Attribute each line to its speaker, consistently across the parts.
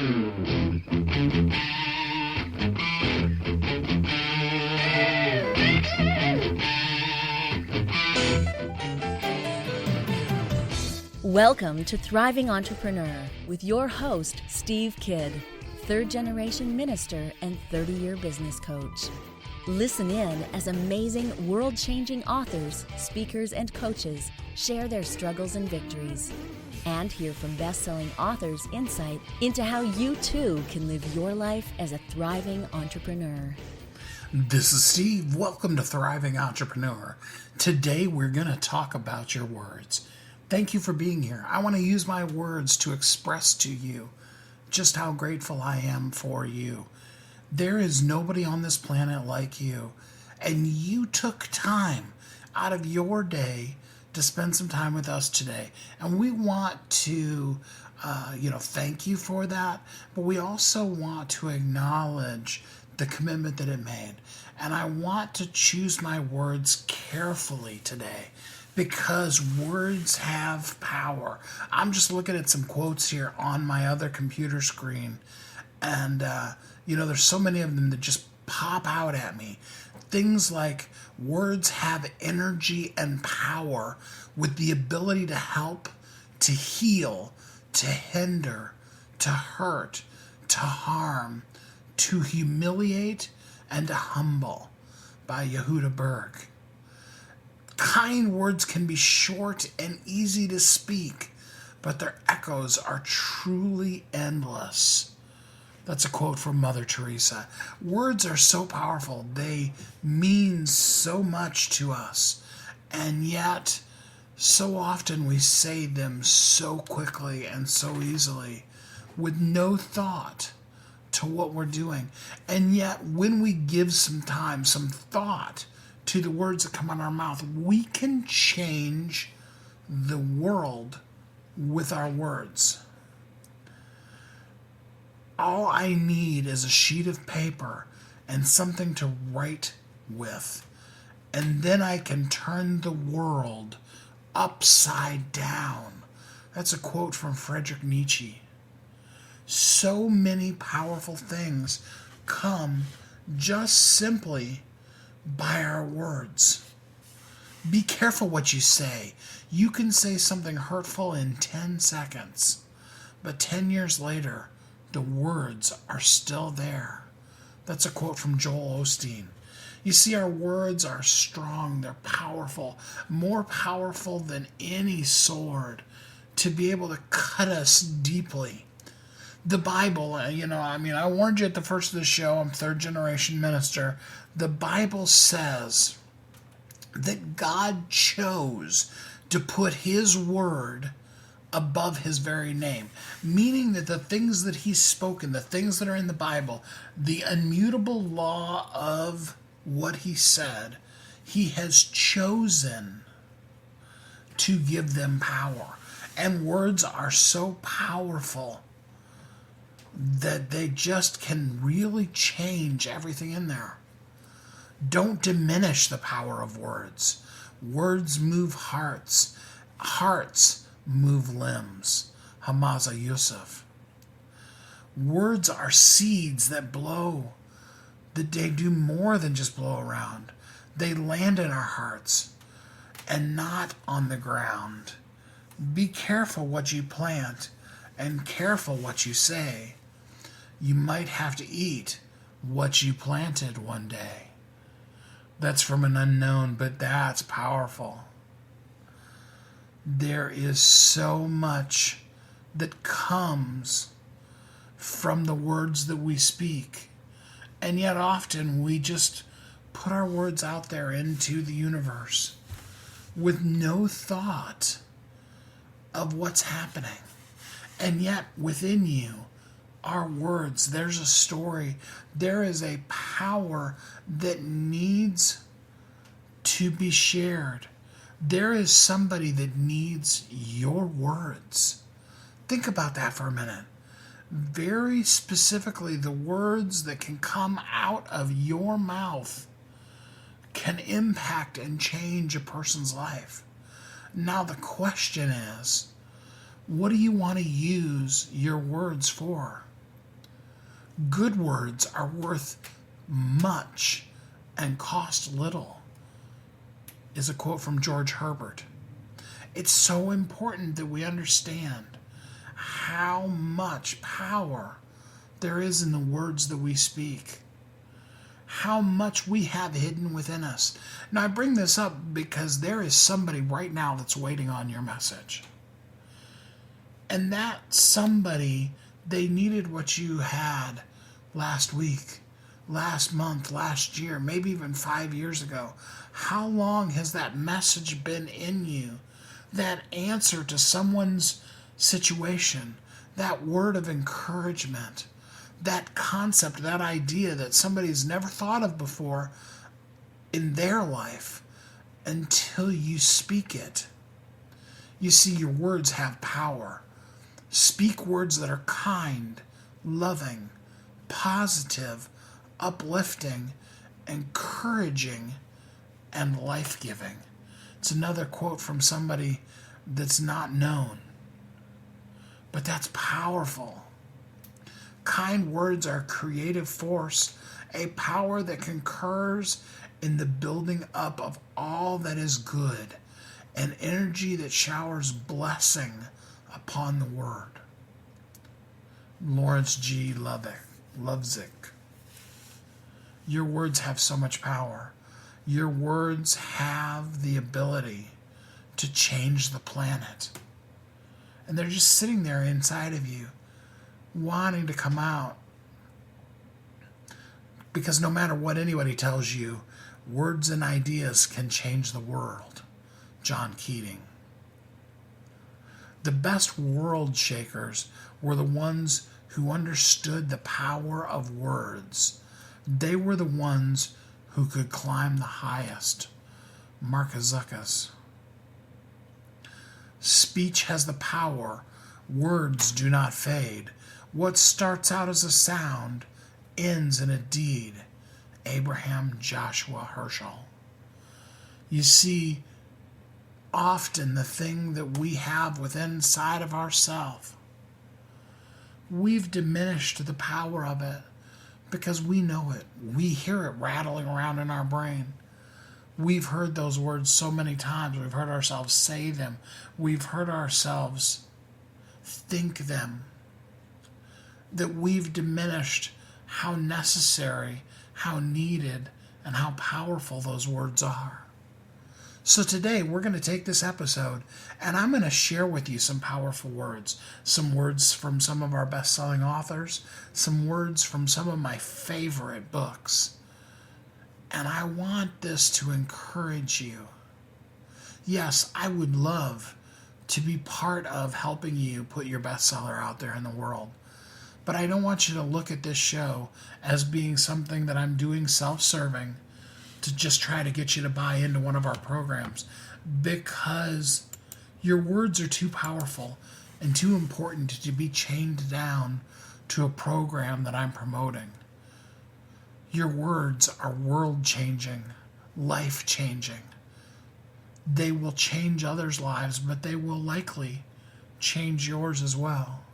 Speaker 1: Welcome to Thriving Entrepreneur with your host, Steve Kidd, third-generation minister and 30-year business coach. Listen in as amazing, world-changing authors, speakers, and coaches share their struggles and victories. And hear from best-selling authors' insight into how you too can live your life as a thriving entrepreneur.
Speaker 2: This is Steve. Welcome to Thriving Entrepreneur. Today we're going to talk about your words. Thank you for being here. I want to use my words to express to you just how grateful I am for you. There is nobody on this planet like you, and you took time out of your day to spend some time with us today. And we want to, thank you for that, but we also want to acknowledge the commitment that it made. And I want to choose my words carefully today, because words have power. I'm just looking at some quotes here on my other computer screen, and there's so many of them that just pop out at me. Things like, words have energy and power with the ability to help, to heal, to hinder, to hurt, to harm, to humiliate, and to humble, by Yehuda Berg. Kind words can be short and easy to speak, but their echoes are truly endless. That's a quote from Mother Teresa. Words are so powerful. They mean so much to us, and yet so often we say them so quickly and so easily with no thought to what we're doing. And yet when we give some time, some thought to the words that come out of our mouth, we can change the world with our words. All I need is a sheet of paper and something to write with, and then I can turn the world upside down. That's a quote from Friedrich Nietzsche. So many powerful things come just simply by our words. Be careful what you say. You can say something hurtful in 10 seconds, but 10 years later, the words are still there. That's a quote from Joel Osteen. You see, our words are strong, they're powerful, more powerful than any sword, to be able to cut us deeply. The Bible, I warned you at the first of the show, I'm third-generation minister. The Bible says that God chose to put His word above His very name, meaning that the things that He's spoken, the things that are in the Bible, the immutable law of what He said, He has chosen to give them power. And words are so powerful that they just can really change everything in there. Don't diminish the power of words. Words move hearts. Hearts move limbs. Hamza Yusuf. Words are seeds that blow. That they do more than just blow around. They land in our hearts and not on the ground. Be careful what you plant and careful what you say. You might have to eat what you planted one day. That's from an unknown, but that's powerful. There is so much that comes from the words that we speak. And yet often we just put our words out there into the universe with no thought of what's happening. And yet within you are words. There's a story. There is a power that needs to be shared. There is somebody that needs your words. Think about that for a minute. Very specifically, the words that can come out of your mouth can impact and change a person's life. Now the question is, what do you want to use your words for? Good words are worth much and cost little, is a quote from George Herbert. It's so important that we understand how much power there is in the words that we speak, how much we have hidden within us. Now, I bring this up because there is somebody right now that's waiting on your message. And that somebody, they needed what you had last week, last month, last year, maybe even 5 years ago. How long has that message been in you? That answer to someone's situation, that word of encouragement, that concept, that idea that somebody's never thought of before in their life until you speak it. You see, your words have power. Speak words that are kind, loving, positive, uplifting, encouraging, and life-giving. It's another quote from somebody that's not known, but that's powerful. Kind words are a creative force, a power that concurs in the building up of all that is good, an energy that showers blessing upon the word. Lawrence G. Lovezick. Your words have so much power. Your words have the ability to change the planet. And they're just sitting there inside of you, wanting to come out. Because no matter what anybody tells you, words and ideas can change the world. John Keating. The best world shakers were the ones who understood the power of words. They were the ones who could climb the highest. Marcus. Speech has the power. Words do not fade. What starts out as a sound ends in a deed. Abraham Joshua Herschel. You see, often the thing that we have within inside of ourselves, we've diminished the power of it because we know it. We hear it rattling around in our brain. We've heard those words so many times. We've heard ourselves say them. We've heard ourselves think them, that we've diminished how necessary, how needed, and how powerful those words are. So today we're going to take this episode and I'm going to share with you some powerful words. Some words from some of our best-selling authors, some words from some of my favorite books. And I want this to encourage you. Yes, I would love to be part of helping you put your bestseller out there in the world. But I don't want you to look at this show as being something that I'm doing self-serving to just try to get you to buy into one of our programs, because your words are too powerful and too important to be chained down to a program that I'm promoting. Your words are world-changing, life-changing. They will change others' lives, but they will likely change yours as well.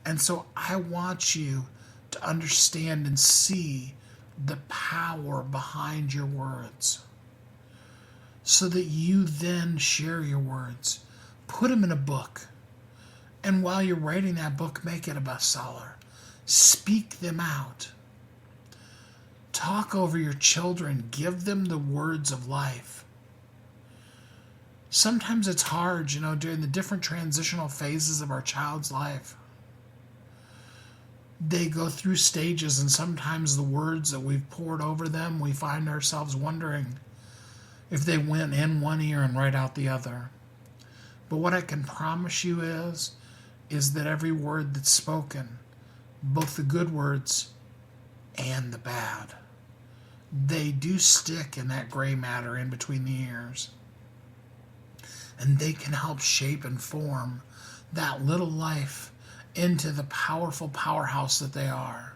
Speaker 2: And so I want you to understand and see the power behind your words, so that you then share your words, put them in a book, and while you're writing that book, make it a bestseller. Speak them out. Talk over your children. Give them the words of life. Sometimes it's hard, during the different transitional phases of our child's life. They go through stages, and sometimes the words that we've poured over them, we find ourselves wondering if they went in one ear and right out the other. But what I can promise you is that every word that's spoken, both the good words and the bad, they do stick in that gray matter in between the ears. And they can help shape and form that little life into the powerful powerhouse that they are.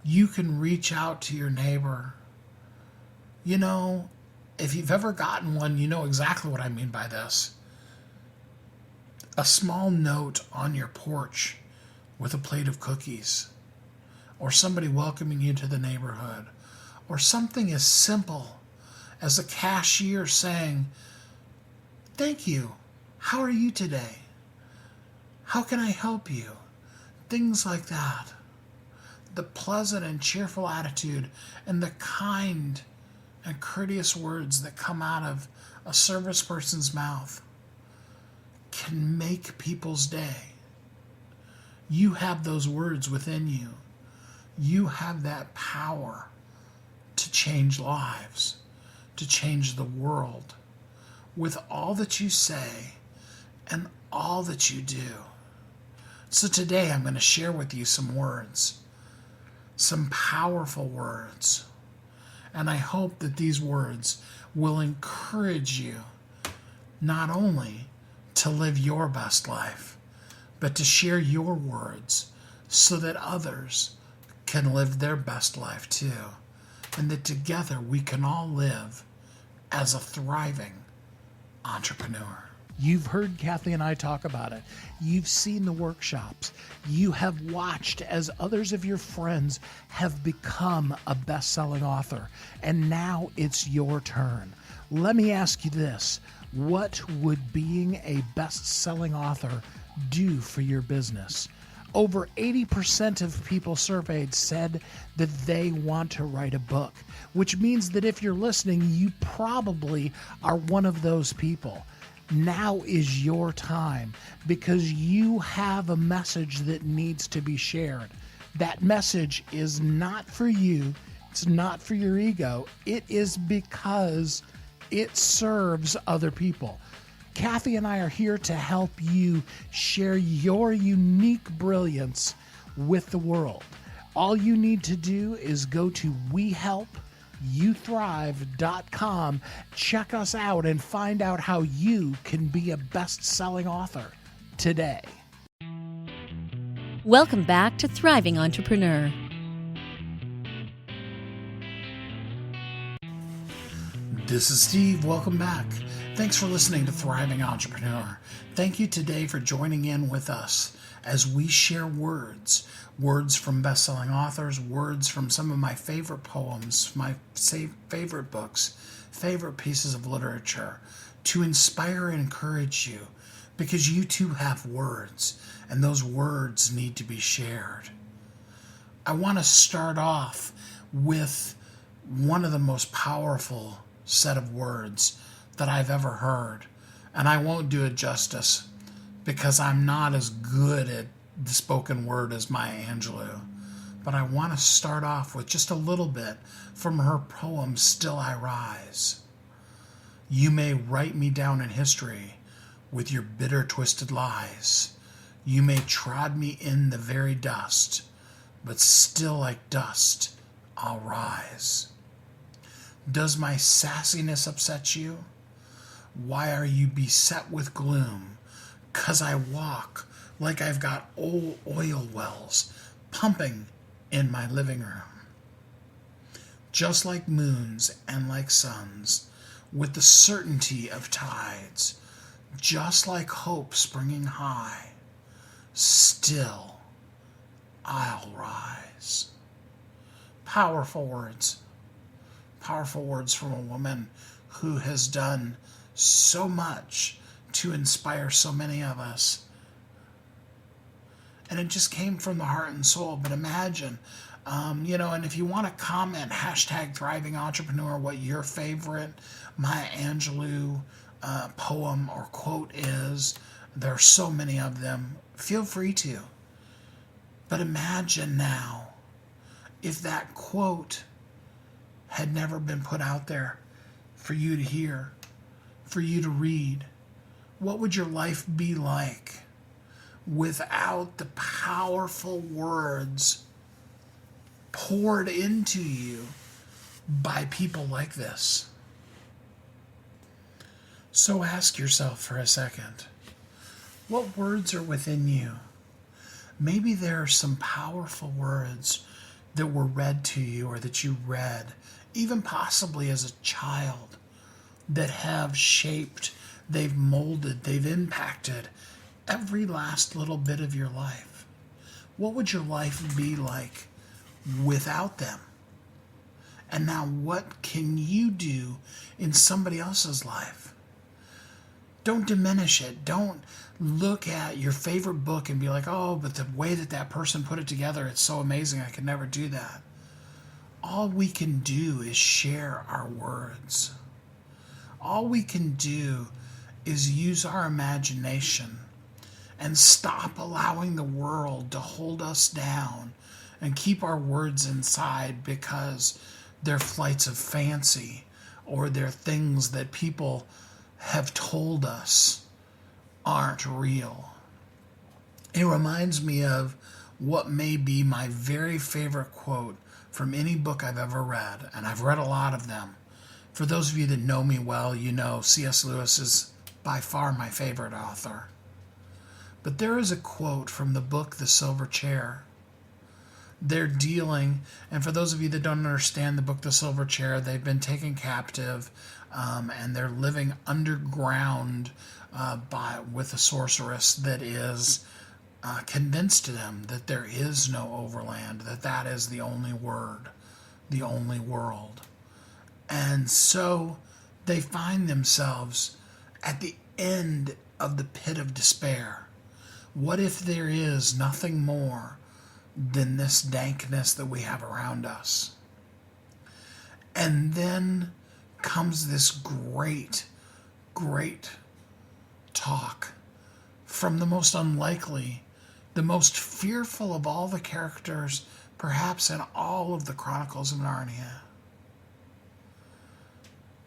Speaker 2: You can reach out to your neighbor. If you've ever gotten one, you know exactly what I mean by this. A small note on your porch with a plate of cookies or somebody welcoming you to the neighborhood, or something as simple as a cashier saying, "Thank you. How are you today? How can I help you?" Things like that. The pleasant and cheerful attitude and the kind and courteous words that come out of a service person's mouth can make people's day. You have those words within you. You have that power to change lives, to change the world with all that you say and all that you do. So today I'm going to share with you some words, some powerful words. And I hope that these words will encourage you not only to live your best life, but to share your words so that others can live their best life too. And that together we can all live as a thriving entrepreneur. You've heard Kathy and I talk about it. You've seen the workshops. You have watched as others of your friends have become a best-selling author. And now it's your turn. Let me ask you this. What would being a best-selling author do for your business? Over 80% of people surveyed said that they want to write a book, which means that if you're listening, you probably are one of those people. Now is your time because you have a message that needs to be shared. That message is not for you. It's not for your ego. It is because it serves other people. Kathy and I are here to help you share your unique brilliance with the world. All you need to do is go to WeHelpYouThrive.com, check us out, and find out how you can be a best-selling author today.
Speaker 1: Welcome back to Thriving Entrepreneur.
Speaker 2: This is Steve. Welcome back. Thanks for listening to Thriving Entrepreneur. Thank you today for joining in with us as we share words from best-selling authors, words from some of my favorite poems, my favorite books, favorite pieces of literature, to inspire and encourage you, because you too have words, and those words need to be shared. I want to start off with one of the most powerful set of words that I've ever heard, and I won't do it justice because I'm not as good at the spoken word as my Angelou, but I want to start off with just a little bit from her poem, Still I Rise. You may write me down in history with your bitter, twisted lies. You may trod me in the very dust, but still like dust I'll rise. Does my sassiness upset you? Why are you beset with gloom? 'Cause I walk like I've got old oil wells pumping in my living room. Just like moons and like suns, with the certainty of tides, just like hope springing high, still I'll rise. Powerful words. Powerful words from a woman who has done so much to inspire so many of us. And it just came from the heart and soul. But imagine, and if you want to comment, hashtag Thriving Entrepreneur, what your favorite Maya Angelou poem or quote is. There are so many of them. Feel free to. But imagine now if that quote had never been put out there for you to hear, for you to read. What would your life be like without the powerful words poured into you by people like this? So ask yourself for a second, what words are within you? Maybe there are some powerful words that were read to you or that you read, even possibly as a child, that have shaped, they've molded, they've impacted every last little bit of your life. What would your life be like without them. And now what can you do in somebody else's life? Don't diminish it. Don't look at your favorite book and be like, oh, but the way that that person put it together, it's so amazing, I could never do that. All we can do is share our words. All we can do is use our imagination and stop allowing the world to hold us down and keep our words inside because they're flights of fancy or they're things that people have told us aren't real. It reminds me of what may be my very favorite quote from any book I've ever read, and I've read a lot of them. For those of you that know me well, you know C.S. Lewis is by far my favorite author. But there is a quote from the book The Silver Chair. They're dealing, and for those of you that don't understand the book The Silver Chair, they've been taken captive and they're living underground with a sorceress that is convinced them that there is no overland, that is the only word, the only world. And so they find themselves at the end of the pit of despair. What if there is nothing more than this dankness that we have around us? And then comes this great, great talk from the most unlikely, the most fearful of all the characters, perhaps in all of the Chronicles of Narnia.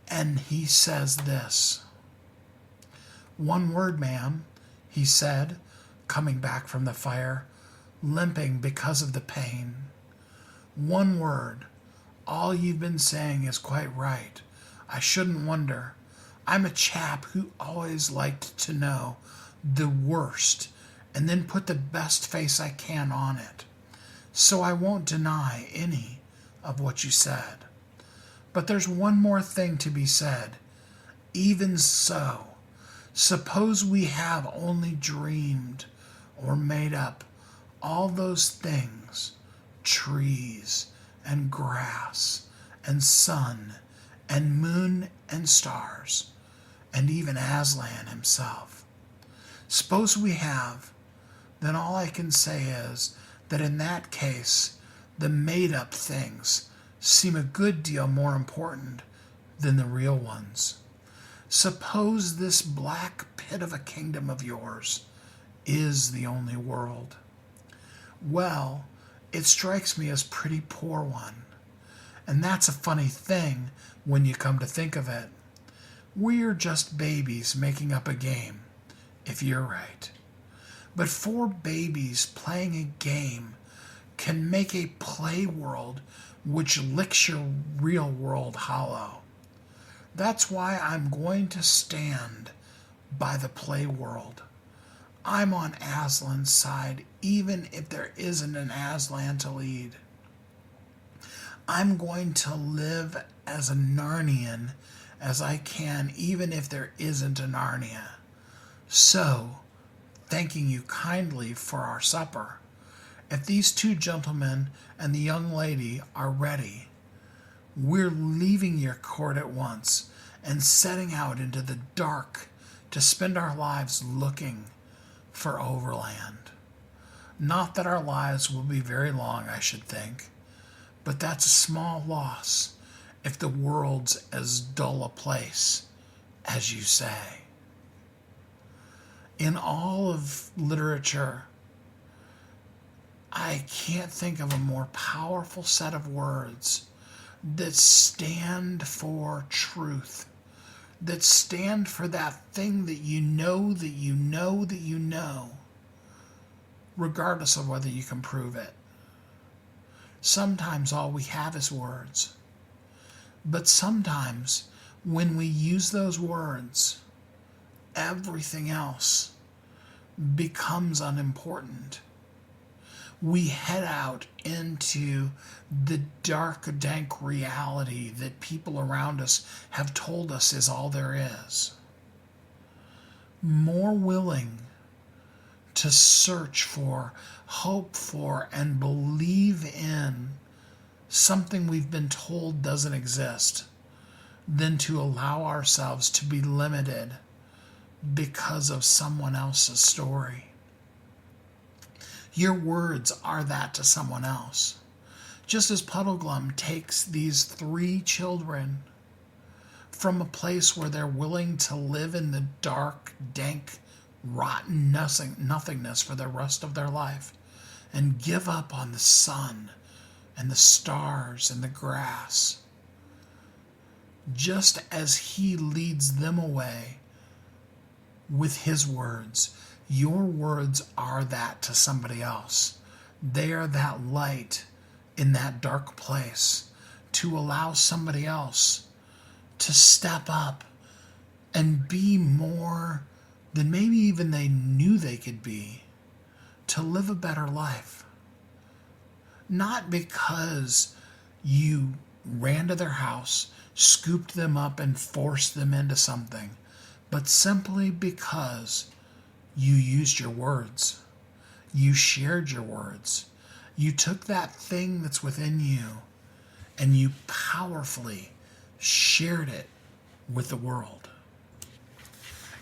Speaker 2: And he says this, "One word, ma'am," he said, coming back from the fire, limping because of the pain. "One word. All you've been saying is quite right. I shouldn't wonder. I'm a chap who always liked to know the worst and then put the best face I can on it. So I won't deny any of what you said. But there's one more thing to be said. Even so, suppose we have only dreamed or made up all those things, trees and grass and sun and moon and stars, and even Aslan himself. Suppose we have, then all I can say is that in that case, the made-up things seem a good deal more important than the real ones. Suppose this black pit of a kingdom of yours is the only world. Well, it strikes me as a pretty poor one. And that's a funny thing when you come to think of it. We're just babies making up a game, if you're right. But 4 babies playing a game can make a play world which licks your real world hollow. That's why I'm going to stand by the play world. I'm on Aslan's side, even if there isn't an Aslan to lead. I'm going to live as a Narnian as I can, even if there isn't a Narnia. So, thanking you kindly for our supper, if these 2 gentlemen and the young lady are ready, we're leaving your court at once and setting out into the dark to spend our lives looking for overland. Not that our lives will be very long, I should think, but that's a small loss if the world's as dull a place as you say. In all of literature, I can't think of a more powerful set of words that stand for truth, that stand for that thing that you know, that you know, that you know, regardless of whether you can prove it. Sometimes all we have is words. But sometimes when we use those words, everything else becomes unimportant. We head out into the dark, dank reality that people around us have told us is all there is. More willing to search for, hope for, and believe in something we've been told doesn't exist than to allow ourselves to be limited because of someone else's story. Your words are that to someone else. Just as Puddleglum takes these 3 children from a place where they're willing to live in the dark, dank, rotten nothingness for the rest of their life and give up on the sun and the stars and the grass, just as he leads them away with his words, your words are that to somebody else. They are that light in that dark place to allow somebody else to step up and be more than maybe even they knew they could be, to live a better life. Not because you ran to their house, scooped them up, and forced them into something, but simply because you used your words. You shared your words. You took that thing that's within you and you powerfully shared it with the world.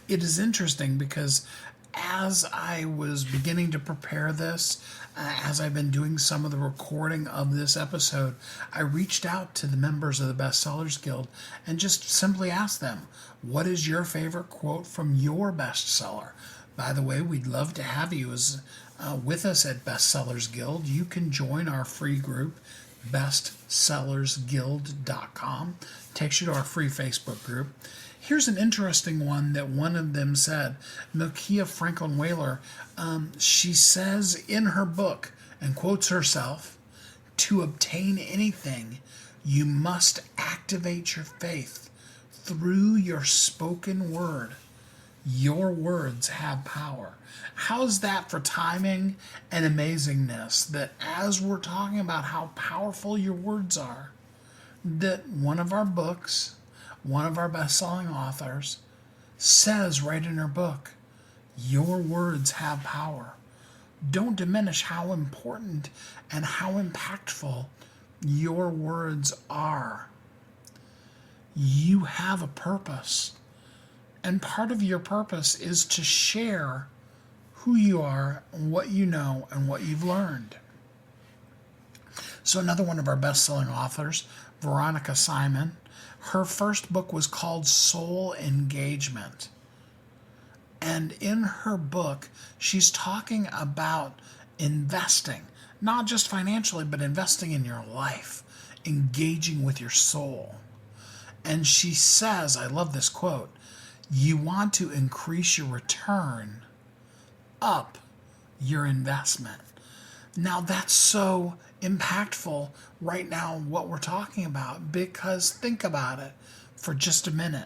Speaker 2: It is interesting because as I was beginning to prepare this, as I've been doing some of the recording of this episode, I reached out to the members of the Bestsellers Guild and just simply asked them, what is your favorite quote from your bestseller? By the way, we'd love to have you with us at Bestsellers Guild. You can join our free group, bestsellersguild.com. Takes you to our free Facebook group. Here's an interesting one that one of them said. Milkia Franklin Whaler, she says in her book, and quotes herself, to obtain anything, you must activate your faith through your spoken word. Your words have power. How's that for timing and amazingness? That as we're talking about how powerful your words are, that one of our books, one of our best-selling authors, says right in her book, your words have power. Don't diminish how important and how impactful your words are. You have a purpose. And part of your purpose is to share who you are, what you know, and what you've learned. So another one of our best-selling authors, Veronica Simon, her first book was called Soul Engagement. And in her book, she's talking about investing, not just financially, but investing in your life, engaging with your soul. And she says, I love this quote, you want to increase your return, up your investment. Now that's so impactful right now, what we're talking about, because think about it for just a minute.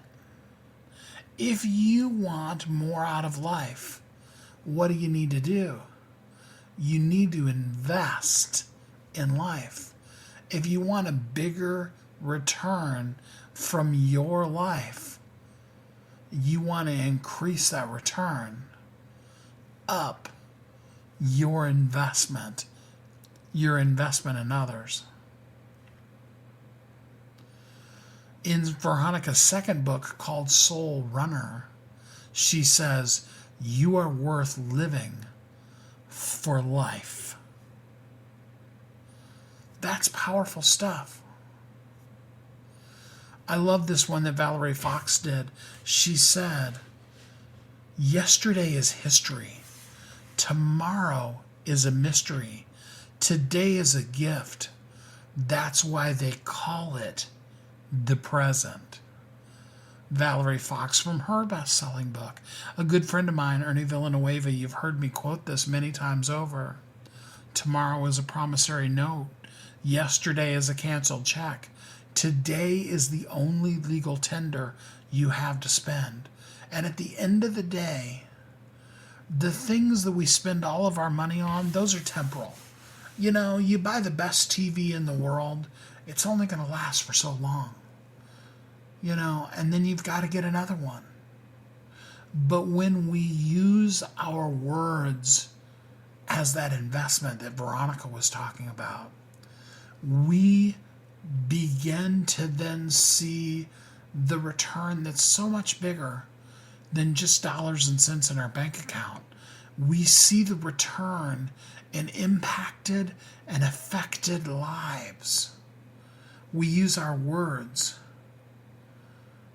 Speaker 2: If you want more out of life, what do you need to do? You need to invest in life. If you want a bigger return from your life, you want to increase that return, up your investment in others. In Veronica's second book called Soul Runner, she says, you are worth living for life. That's powerful stuff. I love this one that Valerie Fox did. She said, yesterday is history. Tomorrow is a mystery. Today is a gift. That's why they call it the present. Valerie Fox from her best-selling book. A good friend of mine, Ernie Villanueva, you've heard me quote this many times over. Tomorrow is a promissory note. Yesterday is a canceled check. Today is the only legal tender you have to spend. And at the end of the day, the things that we spend all of our money on, those are temporal. You know, you buy the best TV in the world, it's only going to last for so long. You know, and then you've got to get another one. But when we use our words as that investment that Veronica was talking about, we begin to then see the return that's so much bigger than just dollars and cents in our bank account. We see the return in impacted and affected lives. We use our words.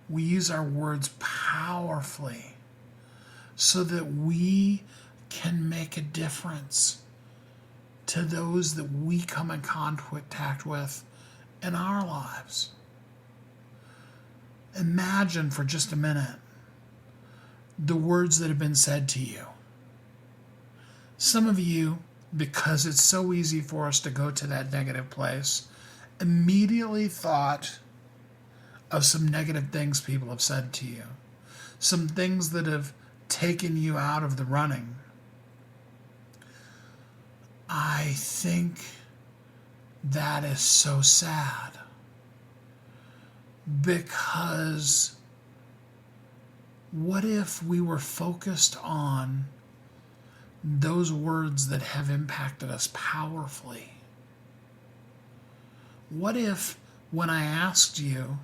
Speaker 2: We use our words powerfully so that we can make a difference to those that we come in contact with in our lives. Imagine for just a minute the words that have been said to you. Some of you, because it's so easy for us to go to that negative place, immediately thought of some negative things people have said to you, some things that have taken you out of the running. I think that is so sad, because what if we were focused on those words that have impacted us powerfully? What if, when I asked you,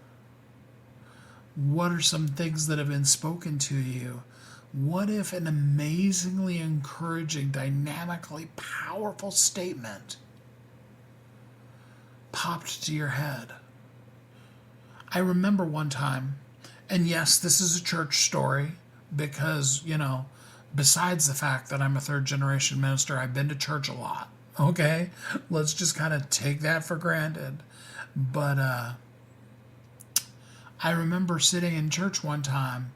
Speaker 2: what are some things that have been spoken to you, what if an amazingly encouraging, dynamically powerful statement popped to your head? I remember one time, and yes, this is a church story because, besides the fact that I'm a third generation minister, I've been to church a lot. Okay? Let's just kind of take that for granted. But I remember sitting in church one time,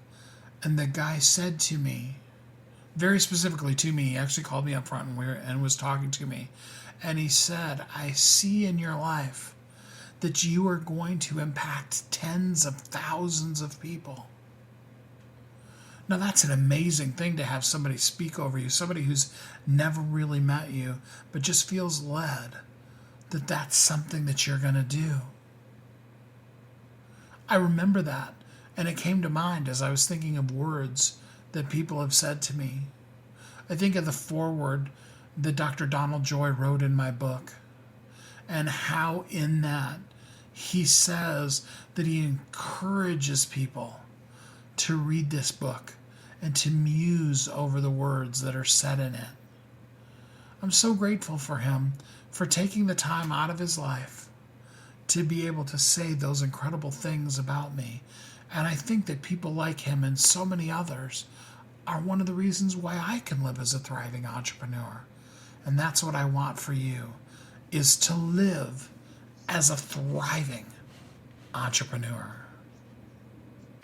Speaker 2: and the guy said to me, very specifically to me, he actually called me up front and was talking to me, and he said, I see in your life that you are going to impact tens of thousands of people. Now that's an amazing thing to have somebody speak over you, somebody who's never really met you, but just feels led that that's something that you're going to do. I remember that, and it came to mind as I was thinking of words that people have said to me. I think of the foreword that Dr. Donald Joy wrote in my book, and how in that he says that he encourages people to read this book and to muse over the words that are said in it. I'm so grateful for him for taking the time out of his life to be able to say those incredible things about me. And I think that people like him and so many others are one of the reasons why I can live as a thriving entrepreneur. And that's what I want for you, is to live as a thriving entrepreneur.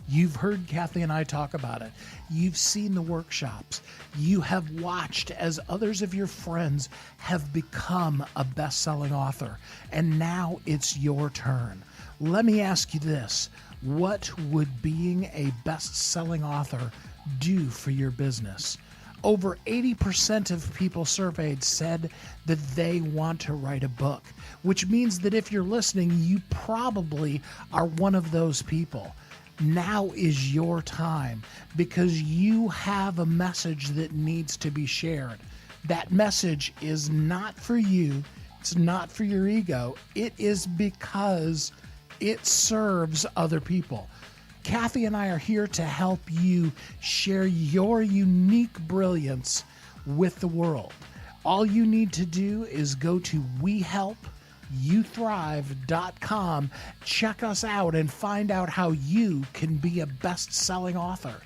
Speaker 3: You've heard Kathy and I talk about it. You've seen the workshops. You have watched as others of your friends have become a best-selling author. And now it's your turn. Let me ask you this. What would being a best-selling author do for your business? Over 80% of people surveyed said that they want to write a book, which means that if you're listening, you probably are one of those people. Now is your time, because you have a message that needs to be shared. That message is not for you. It's not for your ego. It is because it serves other people. Kathy and I are here to help you share your unique brilliance with the world. All you need to do is go to WeHelpYouThrive.com, check us out, and find out how you can be a best-selling author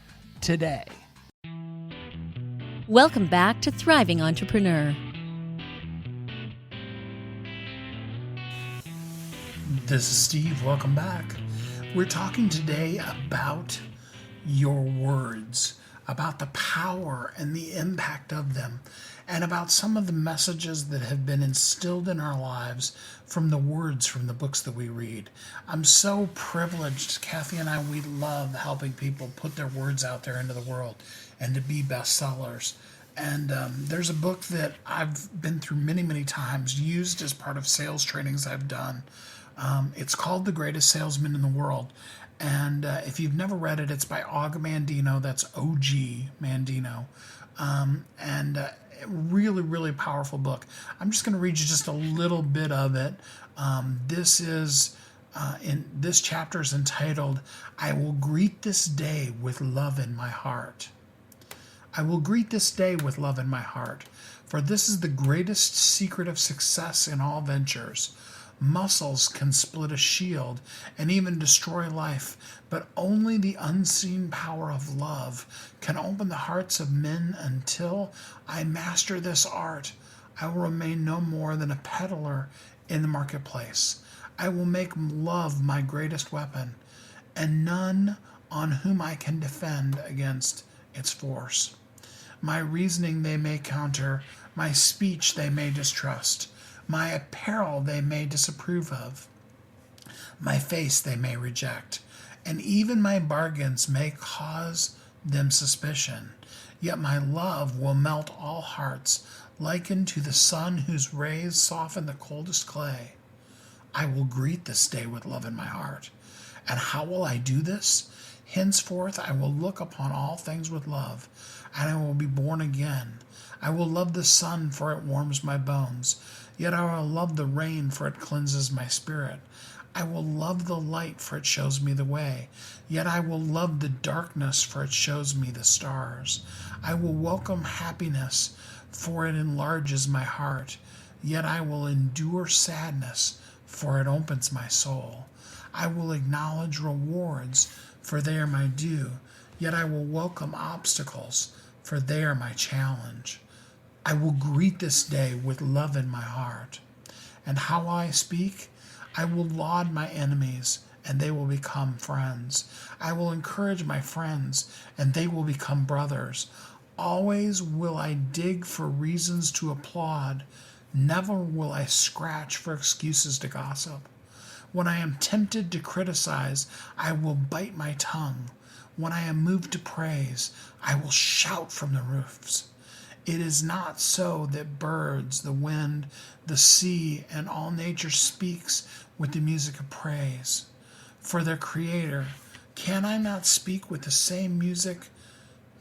Speaker 3: today.
Speaker 1: Welcome back to Thriving Entrepreneur.
Speaker 2: This is Steve. Welcome back. We're talking today about your words, about the power and the impact of them, and about some of the messages that have been instilled in our lives from the words from the books that we read. I'm so privileged. Kathy and I, we love helping people put their words out there into the world and to be bestsellers. And there's a book that I've been through many, many times, used as part of sales trainings I've done. It's called The Greatest Salesman in the World. And if you've never read it, it's by Og Mandino. That's O-G Mandino. Really, really powerful book. I'm just going to read you just a little bit of it. This chapter is entitled, I will greet this day with love in my heart. I will greet this day with love in my heart, for this is the greatest secret of success in all ventures. Muscles can split a shield and even destroy life, but only the unseen power of love can open the hearts of men. Until I master this art, I will remain no more than a peddler in the marketplace. I will make love my greatest weapon, and none on whom I can defend against its force. My reasoning they may counter, my speech they may distrust, my apparel they may disapprove of, my face they may reject, and even my bargains may cause them suspicion. Yet my love will melt all hearts, likened to the sun whose rays soften the coldest clay. I will greet this day with love in my heart. And how will I do this? Henceforth I will look upon all things with love, and I will be born again. I will love the sun, for it warms my bones. Yet I will love the rain, for it cleanses my spirit. I will love the light, for it shows me the way. Yet I will love the darkness, for it shows me the stars. I will welcome happiness, for it enlarges my heart. Yet I will endure sadness, for it opens my soul. I will acknowledge rewards, for they are my due. Yet I will welcome obstacles, for they are my challenge. I will greet this day with love in my heart. And how will I speak? I will laud my enemies, and they will become friends. I will encourage my friends, and they will become brothers. Always will I dig for reasons to applaud. Never will I scratch for excuses to gossip. When I am tempted to criticize, I will bite my tongue. When I am moved to praise, I will shout from the roofs. It is not so that birds, the wind, the sea, and all nature speaks with the music of praise for their Creator. Can I not speak with the same music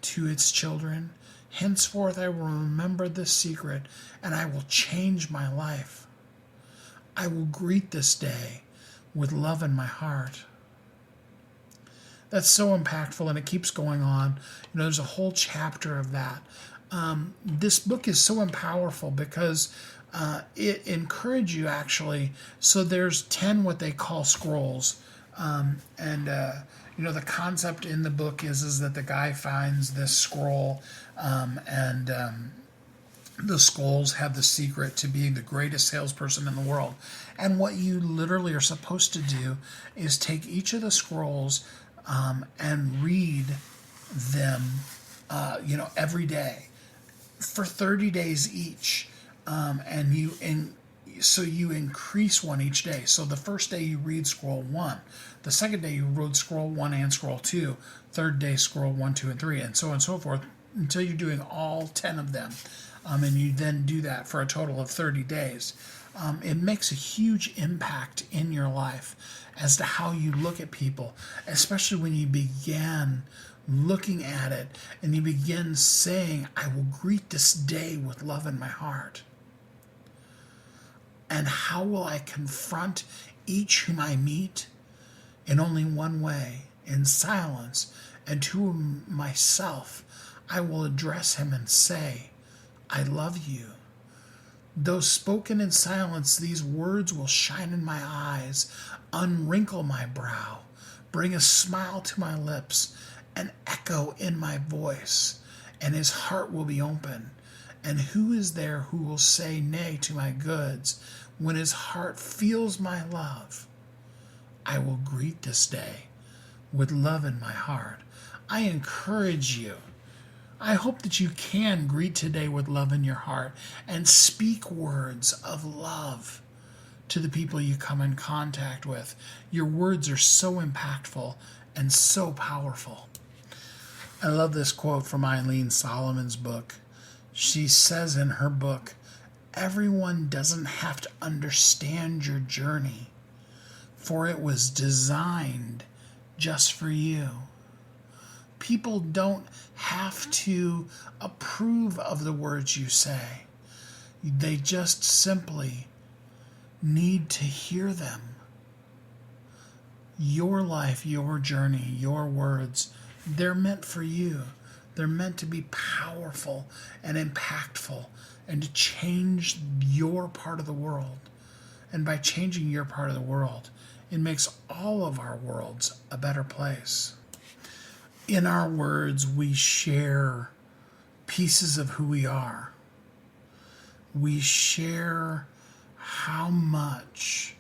Speaker 2: to its children? Henceforth I will remember this secret, and I will change my life. I will greet this day with love in my heart. That's so impactful, and it keeps going on. There's a whole chapter of that. This book is so powerful because it encourages you, actually. So there's 10 what they call scrolls, the concept in the book is that the guy finds this scroll, and the scrolls have the secret to being the greatest salesperson in the world. And what you literally are supposed to do is take each of the scrolls and read them, every day for 30 days each. So you increase one each day. So the first day you read scroll 1. The second day you read scroll 1 and scroll 2. Third day scroll 1, 2, and 3, and so on and so forth, until you're doing all 10 of them. And you then do that for a total of 30 days. It makes a huge impact in your life as to how you look at people, especially when you begin looking at it and you begin saying, I will greet this day with love in my heart. And how will I confront each whom I meet? In only one way, in silence, and to myself I will address him and say, I love you. Though spoken in silence, these words will shine in my eyes, unwrinkle my brow, bring a smile to my lips, an echo in my voice, and his heart will be open. And who is there who will say nay to my goods when his heart feels my love? I will greet this day with love in my heart. I encourage you. I hope that you can greet today with love in your heart and speak words of love to the people you come in contact with. Your words are so impactful and so powerful. I love this quote from Eileen Solomon's book. She says in her book, everyone doesn't have to understand your journey, for it was designed just for you. People don't have to approve of the words you say. They just simply need to hear them. Your life, your journey, your words, they're meant for you. They're meant to be powerful and impactful and to change your part of the world. And by changing your part of the world, it makes all of our worlds a better place. In our words, we share pieces of who we are. We share how much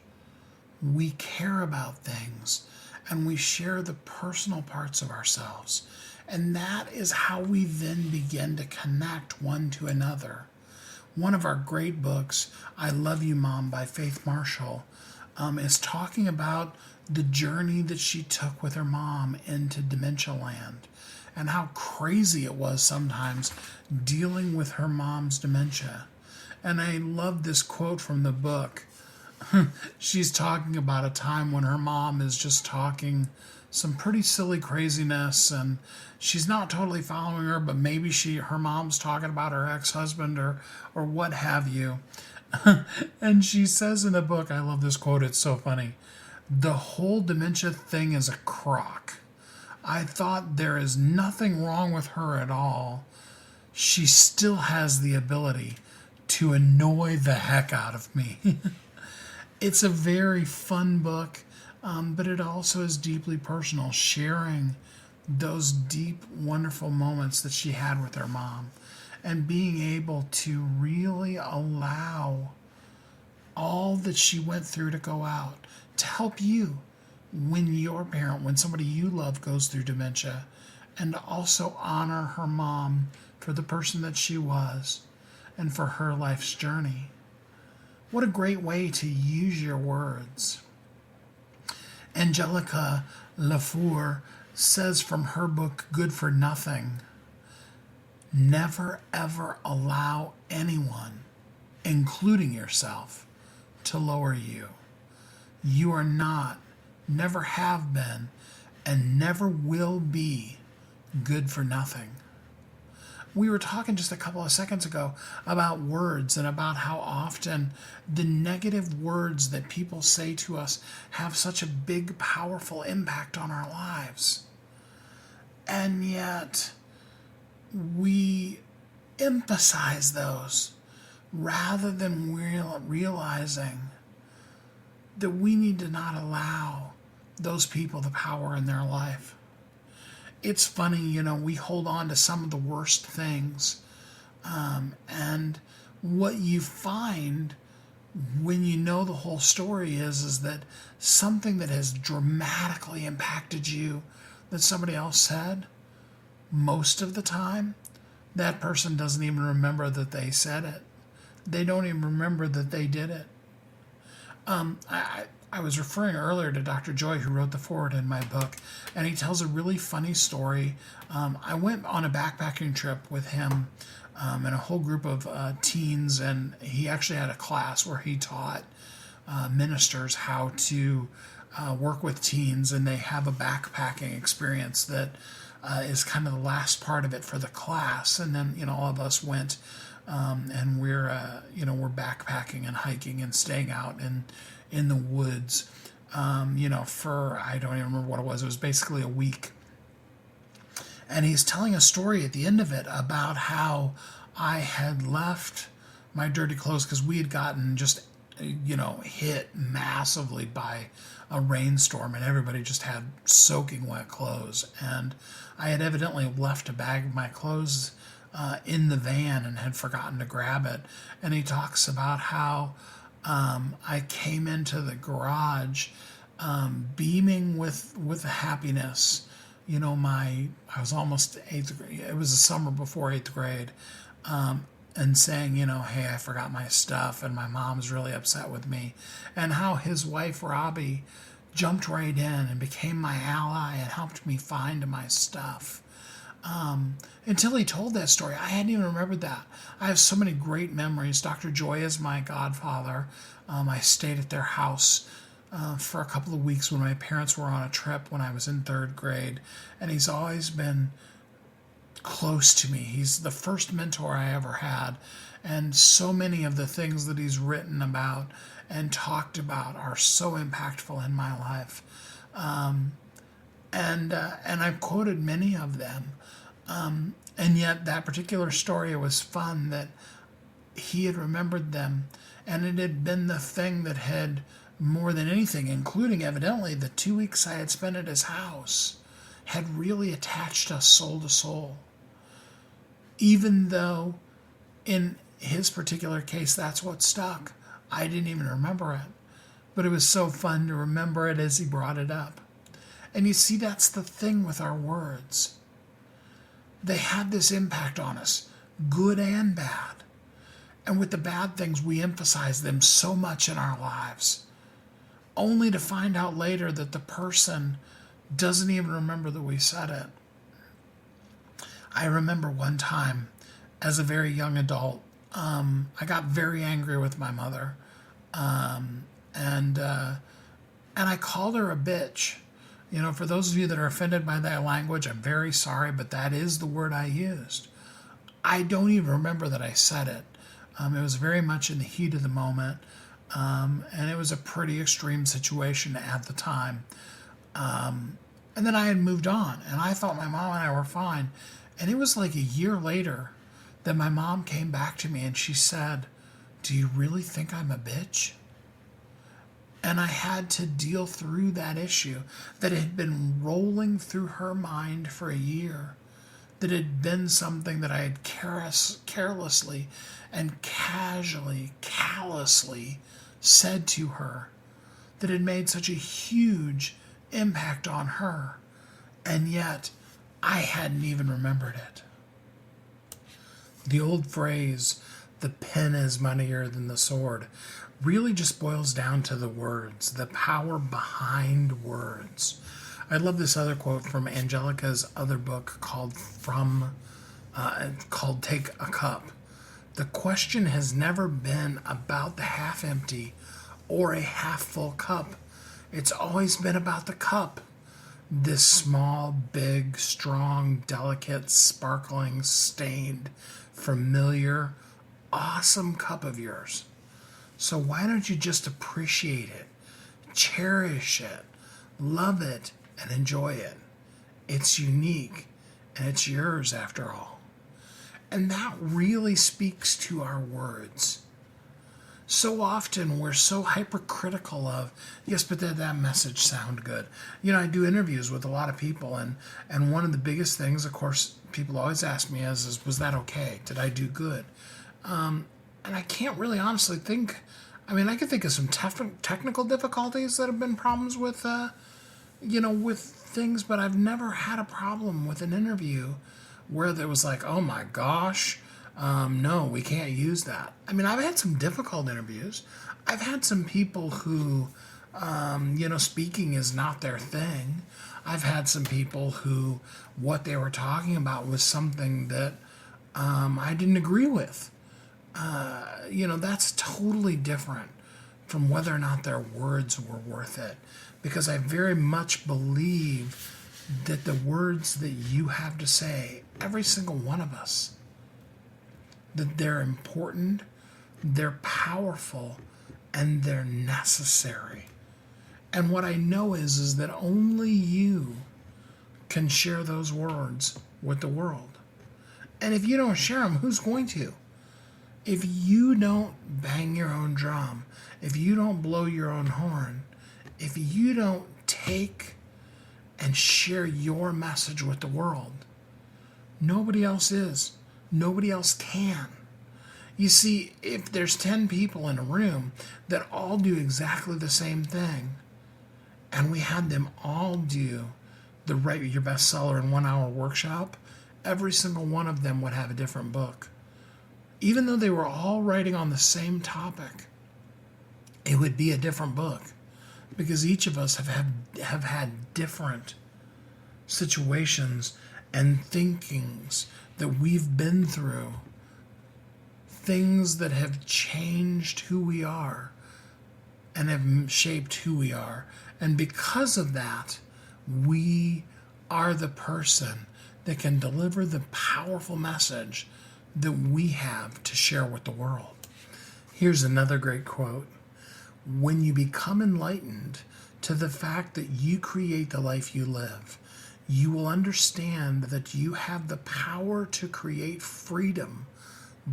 Speaker 2: we care about things, and we share the personal parts of ourselves. And that is how we then begin to connect one to another. One of our great books, I Love You, Mom, by Faith Marshall, is talking about the journey that she took with her mom into dementia land and how crazy it was sometimes dealing with her mom's dementia. And I love this quote from the book. She's talking about a time when her mom is just talking some pretty silly craziness, and she's not totally following her, but maybe her mom's talking about her ex-husband or what have you. And she says in the book, I love this quote, it's so funny, "The whole dementia thing is a crock. I thought there is nothing wrong with her at all. She still has the ability to annoy the heck out of me." It's a very fun book, but it also is deeply personal, sharing those deep, wonderful moments that she had with her mom and being able to really allow all that she went through to go out to help you when somebody you love goes through dementia, and to also honor her mom for the person that she was and for her life's journey. What a great way to use your words. Angelica Lafour says from her book, Good for Nothing, never ever allow anyone, including yourself, to lower you. You are not, never have been, and never will be good for nothing. We were talking just a couple of seconds ago about words and about how often the negative words that people say to us have such a big, powerful impact on our lives. And yet, we emphasize those rather than realizing that we need to not allow those people the power in their life. It's funny, we hold on to some of the worst things. And what you find when you know the whole story is that something that has dramatically impacted you that somebody else said, most of the time, that person doesn't even remember that they said it. They don't even remember that they did it. I was referring earlier to Dr. Joy, who wrote the foreword in my book, and he tells a really funny story. I went on a backpacking trip with him and a whole group of teens, and he actually had a class where he taught ministers how to work with teens, and they have a backpacking experience that is kind of the last part of it for the class. And then, all of us went and we're backpacking and hiking and staying out in the woods, for, I don't even remember what it was. It was basically a week. And he's telling a story at the end of it about how I had left my dirty clothes because we had gotten just, hit massively by a rainstorm, and everybody just had soaking wet clothes. And I had evidently left a bag of my clothes in the van and had forgotten to grab it. And he talks about how I came into the garage beaming with happiness. I was almost 8th grade. It was the summer before 8th grade. And saying, hey, I forgot my stuff and my mom's really upset with me. And how his wife, Robbie, jumped right in and became my ally and helped me find my stuff. Until he told that story, I hadn't even remembered that. I have so many great memories. Dr. Joy is my godfather. I stayed at their house for a couple of weeks when my parents were on a trip when I was in third grade, and he's always been close to me. He's the first mentor I ever had, and so many of the things that he's written about and talked about are so impactful in my life. And I've quoted many of them. And yet that particular story, it was fun that he had remembered them, and it had been the thing that had, more than anything, including evidently the 2 weeks I had spent at his house, had really attached us soul to soul. Even though in his particular case that's what stuck, I didn't even remember it. But it was so fun to remember it as he brought it up. And you see, that's the thing with our words. They have this impact on us, good and bad. And with the bad things, we emphasize them so much in our lives, only to find out later that the person doesn't even remember that we said it. I remember one time, as a very young adult, I got very angry with my mother, and I called her a bitch. You know, for those of you that are offended by that language, I'm very sorry, but that is the word I used. I don't even remember that I said it. It was very much in the heat of the moment, and it was a pretty extreme situation at the time. And then I had moved on, and I thought my mom and I were fine. And it was like a year later that my mom came back to me and she said, "Do you really think I'm a bitch?" And I had to deal through that issue that had been rolling through her mind for a year, that had been something that I had carelessly and casually, callously said to her, that had made such a huge impact on her, and yet I hadn't even remembered it. The old phrase, "the pen is mightier than the sword," really just boils down to the words, the power behind words. I love this other quote from Angelica's other book called Take a Cup. "The question has never been about the half empty or a half full cup. It's always been about the cup. This small, big, strong, delicate, sparkling, stained, familiar, awesome cup of yours. So why don't you just appreciate it, cherish it, love it, and enjoy it? It's unique, and it's yours after all." And that really speaks to our words. So often we're so hypercritical of, yes, but did that message sound good? You know, I do interviews with a lot of people, and one of the biggest things, of course, people always ask me is was that okay? Did I do good? And I can't really honestly think, I mean, I can think of some technical difficulties that have been problems with, with things, but I've never had a problem with an interview where there was like, oh my gosh, no, we can't use that. I mean, I've had some difficult interviews. I've had some people who, speaking is not their thing. I've had some people who what they were talking about was something that I didn't agree with. That's totally different from whether or not their words were worth it. Because I very much believe that the words that you have to say, every single one of us, that they're important, they're powerful, and they're necessary. And what I know is that only you can share those words with the world. And if you don't share them, who's going to? If you don't bang your own drum, if you don't blow your own horn, if you don't take and share your message with the world, nobody else is. Nobody else can. You see, if there's 10 people in a room that all do exactly the same thing, and we had them all do the Write Your Bestseller in 1 hour workshop, every single one of them would have a different book. Even though they were all writing on the same topic, it would be a different book, because each of us have had different situations and thinkings that we've been through, things that have changed who we are and have shaped who we are. And because of that, we are the person that can deliver the powerful message that we have to share with the world. Here's another great quote. When you become enlightened to the fact that you create the life you live, you will understand that you have the power to create freedom,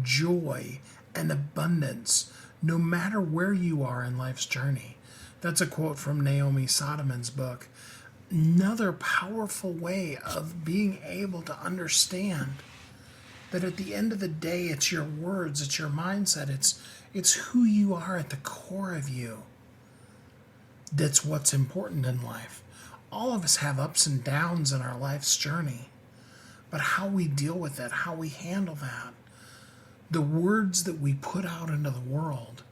Speaker 2: joy, and abundance no matter where you are in life's journey. That's a quote from Naomi Sodeman's book. Another powerful way of being able to understand that at the end of the day, it's your words, it's your mindset, it's who you are at the core of you. That's what's important in life. All of us have ups and downs in our life's journey, but how we deal with that, how we handle that, the words that we put out into the world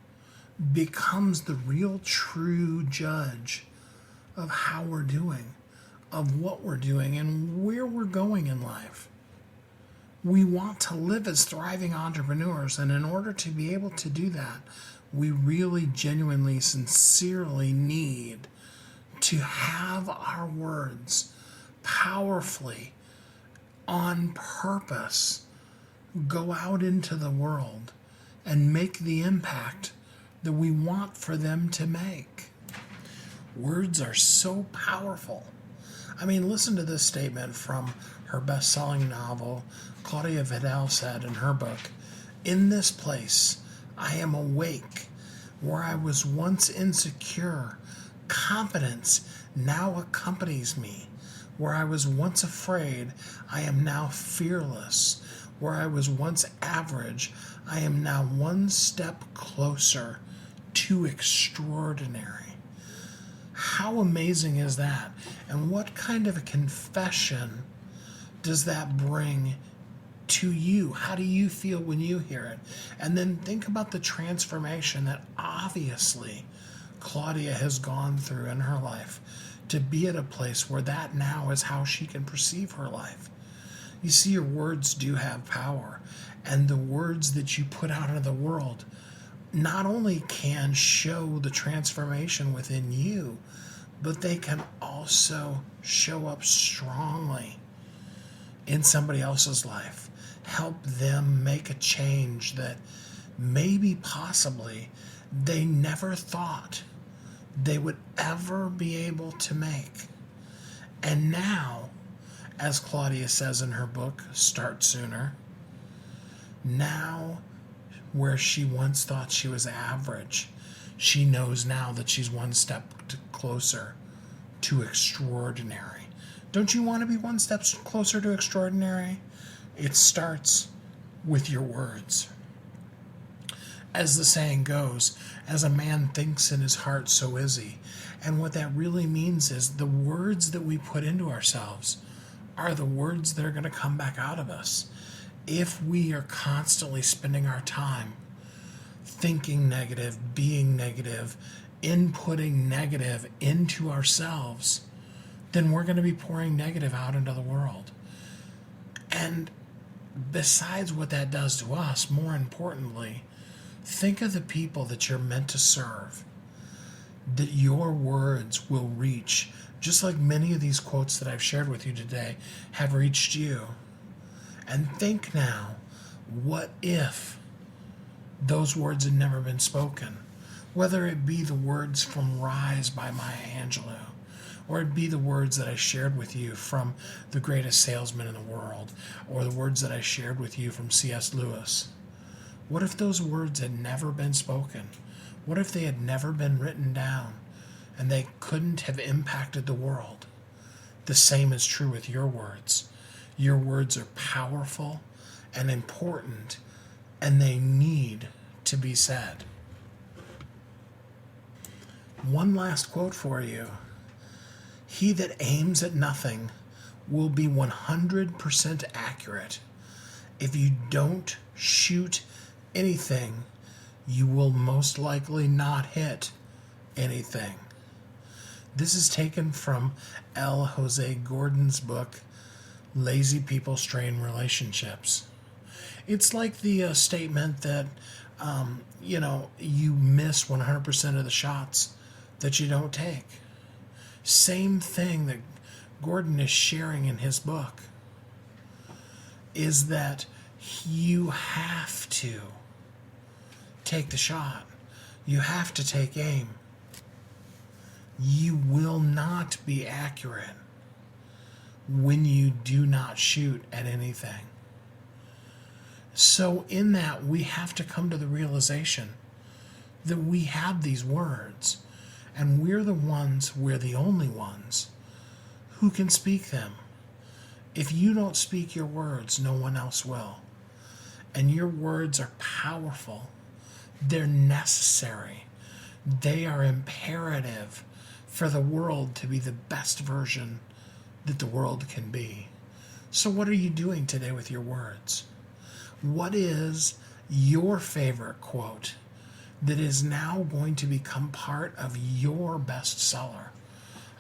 Speaker 2: becomes the real true judge of how we're doing, of what we're doing, and where we're going in life. We want to live as thriving entrepreneurs, and in order to be able to do that, we really genuinely, sincerely need to have our words powerfully, on purpose, go out into the world and make the impact that we want for them to make. Words are so powerful. I mean, listen to this statement from her best-selling novel. Claudia Vidal said in her book, "In this place, I am awake. Where I was once insecure, confidence now accompanies me. Where I was once afraid, I am now fearless. Where I was once average, I am now one step closer to extraordinary." How amazing is that? And what kind of a confession does that bring to you? How do you feel when you hear it? And then think about the transformation that obviously Claudia has gone through in her life to be at a place where that now is how she can perceive her life. You see, your words do have power, and the words that you put out into the world not only can show the transformation within you, but they can also show up strongly in somebody else's life. Help them make a change that maybe possibly they never thought they would ever be able to make. And now, as Claudia says in her book, Start Sooner, now where she once thought she was average, she knows now that she's one step closer to extraordinary. Don't you want to be one step closer to extraordinary? It starts with your words. As the saying goes, as a man thinks in his heart, so is he. And what that really means is the words that we put into ourselves are the words that are going to come back out of us. If we are constantly spending our time thinking negative, being negative, inputting negative into ourselves, then we're going to be pouring negative out into the world. And besides what that does to us, more importantly, think of the people that you're meant to serve, that your words will reach, just like many of these quotes that I've shared with you today have reached you. And think now, what if those words had never been spoken? Whether it be the words from Rise by Maya Angelou, or it be the words that I shared with you from The Greatest Salesman in the World, or the words that I shared with you from C.S. Lewis. What if those words had never been spoken? What if they had never been written down and they couldn't have impacted the world? The same is true with your words. Your words are powerful and important, and they need to be said. One last quote for you. He that aims at nothing will be 100% accurate. If you don't shoot anything, you will most likely not hit anything. This is taken from L. Jose Gordon's book, Lazy People Strain Relationships. It's like the statement that you miss 100% of the shots that you don't take. Same thing that Gordon is sharing in his book is that you have to take the shot. You have to take aim. You will not be accurate when you do not shoot at anything. So in that, we have to come to the realization that we have these words, and we're the only ones who can speak them. If you don't speak your words, no one else will. And your words are powerful. They're necessary. They are imperative for the world to be the best version that the world can be. So what are you doing today with your words? What is your favorite quote that is now going to become part of your bestseller?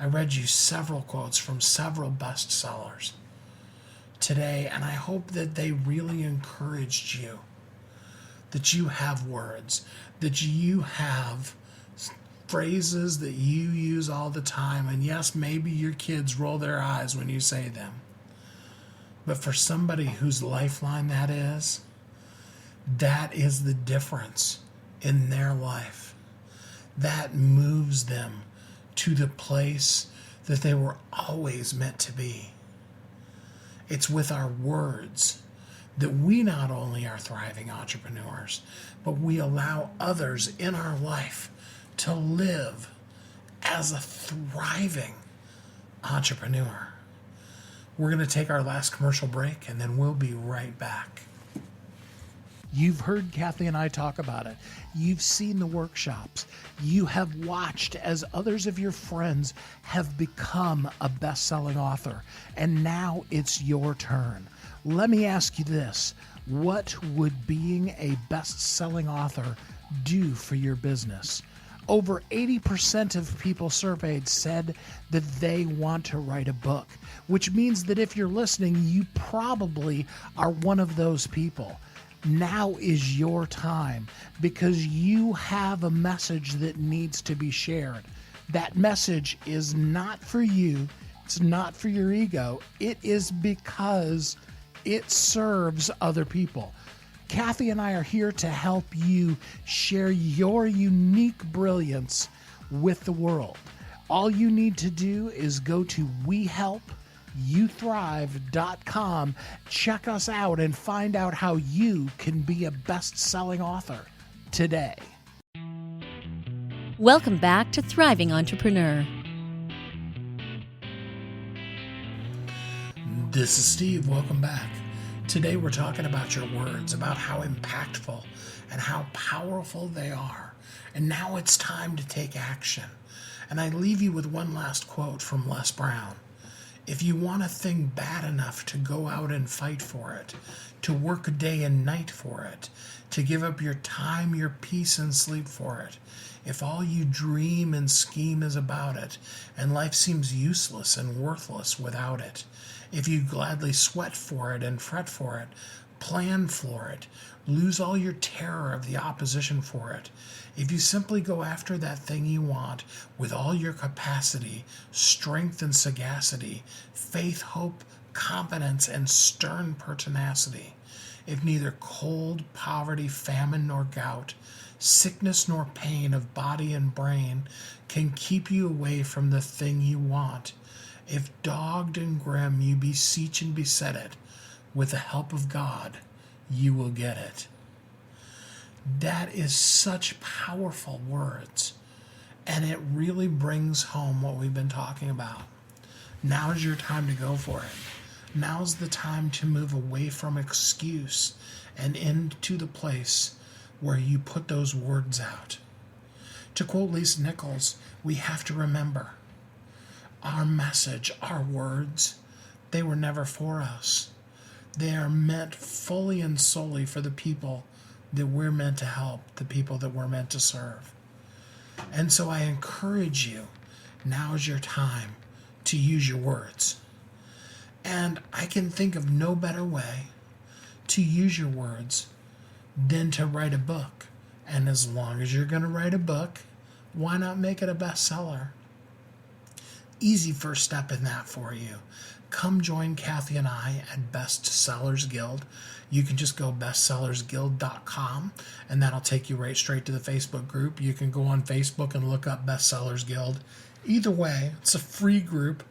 Speaker 2: I read you several quotes from several bestsellers today, and I hope that they really encouraged you, that you have words, that you have phrases that you use all the time. And yes, maybe your kids roll their eyes when you say them. But for somebody whose lifeline that is the difference in their life. That moves them to the place that they were always meant to be. It's with our words that we not only are thriving entrepreneurs, but we allow others in our life to live as a thriving entrepreneur. We're going to take our last commercial break, and then we'll be right back.
Speaker 3: You've heard Kathy and I talk about it. You've seen the workshops. You have watched as others of your friends have become a best-selling author. And now it's your turn. Let me ask you this. What would being a best-selling author do for your business? Over 80% of people surveyed said that they want to write a book, which means that if you're listening, you probably are one of those people. Now is your time because you have a message that needs to be shared. That message is not for you. It's not for your ego. It is because it serves other people. Kathy and I are here to help you share your unique brilliance with the world. All you need to do is go to WeHelpYouThrive.com, check us out, and find out how you can be a best-selling author today.
Speaker 1: Welcome back to Thriving Entrepreneur.
Speaker 2: This is Steve. Welcome back. Today we're talking about your words, about how impactful and how powerful they are. And now it's time to take action. And I leave you with one last quote from Les Brown. If you want a thing bad enough to go out and fight for it, to work day and night for it, to give up your time, your peace, and sleep for it, if all you dream and scheme is about it, and life seems useless and worthless without it, if you gladly sweat for it and fret for it, plan for it, lose all your terror of the opposition for it, if you simply go after that thing you want with all your capacity, strength and sagacity, faith, hope, confidence, and stern pertinacity, if neither cold, poverty, famine, nor gout, sickness nor pain of body and brain can keep you away from the thing you want, if dogged and grim you beseech and beset it, with the help of God, you will get it. That is such powerful words, and it really brings home what we've been talking about. Now's your time to go for it. Now's the time to move away from excuse and into the place where you put those words out. To quote Lisa Nichols, we have to remember our message, our words, they were never for us. They are meant fully and solely for the people that we're meant to help, the people that we're meant to serve. And so I encourage you, now is your time to use your words. And I can think of no better way to use your words than to write a book. And as long as you're going to write a book, why not make it a bestseller? Easy first step in that for you. Come join Kathy and I at Bestsellers Guild. You can just go bestsellersguild.com and that'll take you right straight to the Facebook group. You can go on Facebook and look up Bestsellers Guild. Either way, it's a free group,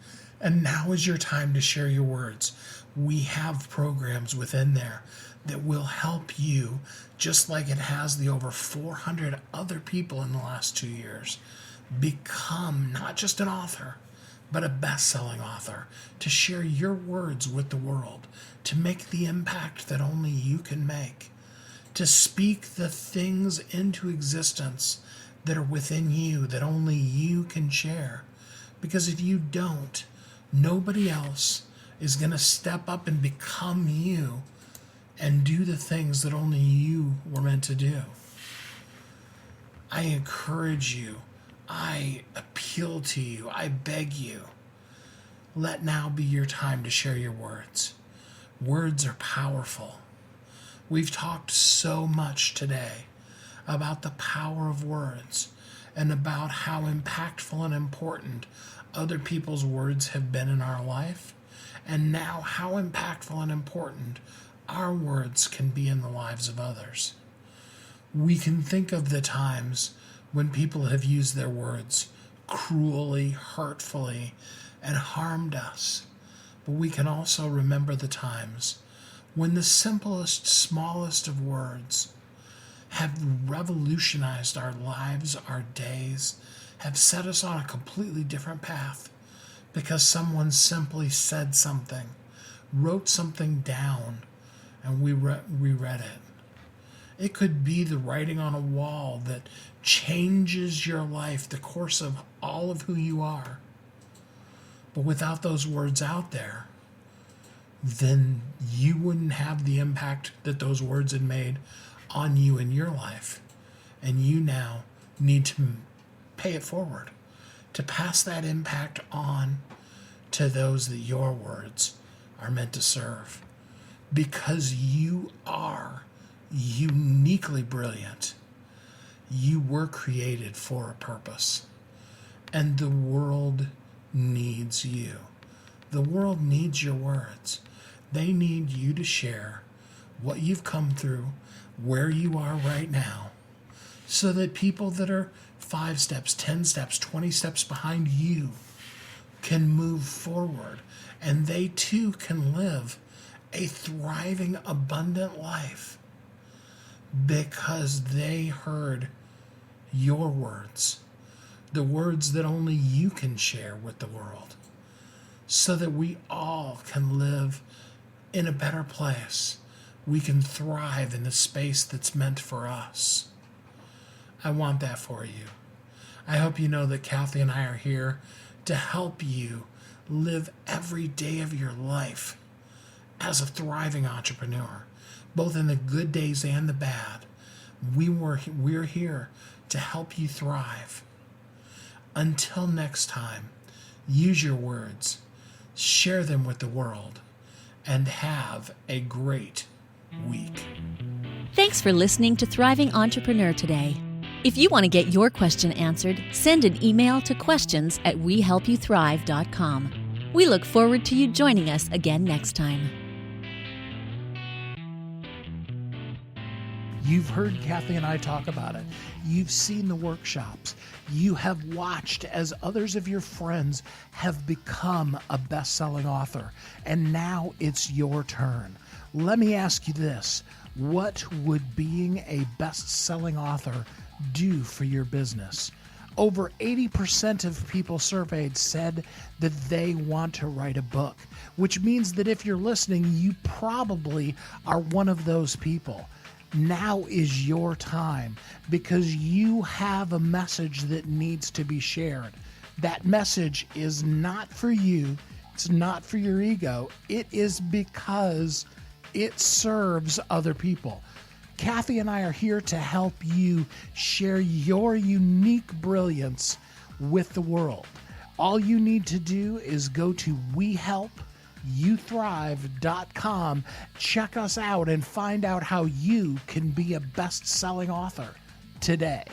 Speaker 2: and now is your time to share your words. We have programs within there that will help you, just like it has the over 400 other people in the last 2 years, become not just an author, but a best-selling author, to share your words with the world, to make the impact that only you can make, to speak the things into existence that are within you that only you can share. Because if you don't, nobody else is going to step up and become you and do the things that only you were meant to do. I encourage you. I appeal to you. I beg you. Let now be your time to share your words. Words are powerful. We've talked so much today about the power of words and about how impactful and important other people's words have been in our life, and now how impactful and important our words can be in the lives of others. We can think of the times when people have used their words cruelly, hurtfully, and harmed us. But we can also remember the times when the simplest, smallest of words have revolutionized our lives, our days, have set us on a completely different path because someone simply said something, wrote something down, and we read it. It could be the writing on a wall that changes your life, the course of all of who you are. But without those words out there, then you wouldn't have the impact that those words had made on you in your life. And you now need to pay it forward, to pass that impact on to those that your words are meant to serve. Because you are uniquely brilliant. You were created for a purpose. And the world needs you. The world needs your words. They need you to share what you've come through, where you are right now, so that people that are 5 steps, 10 steps, 20 steps behind you can move forward, and they too can live a thriving, abundant life because they heard your words, the words that only you can share with the world, so that we all can live in a better place. We can thrive in the space that's meant for us. I want that for you. I hope you know that Kathy and I are here to help you live every day of your life as a thriving entrepreneur, both in the good days and the bad. We're here to help you thrive. Until next time, use your words, share them with the world, and have a great week.
Speaker 1: Thanks for listening to Thriving Entrepreneur today. If you want to get your question answered, send an email to questions@wehelpyouthrive.com. We look forward to you joining us again next time.
Speaker 3: You've heard Kathy and I talk about it. You've seen the workshops. You have watched as others of your friends have become a best-selling author. And now it's your turn. Let me ask you this. What would being a best-selling author do for your business? Over 80% of people surveyed said that they want to write a book, which means that if you're listening, you probably are one of those people. Now is your time because you have a message that needs to be shared. That message is not for you. It's not for your ego. It is because it serves other people. Kathy and I are here to help you share your unique brilliance with the world. All you need to do is go to youthrive.com. Check us out and find out how you can be a best-selling author today.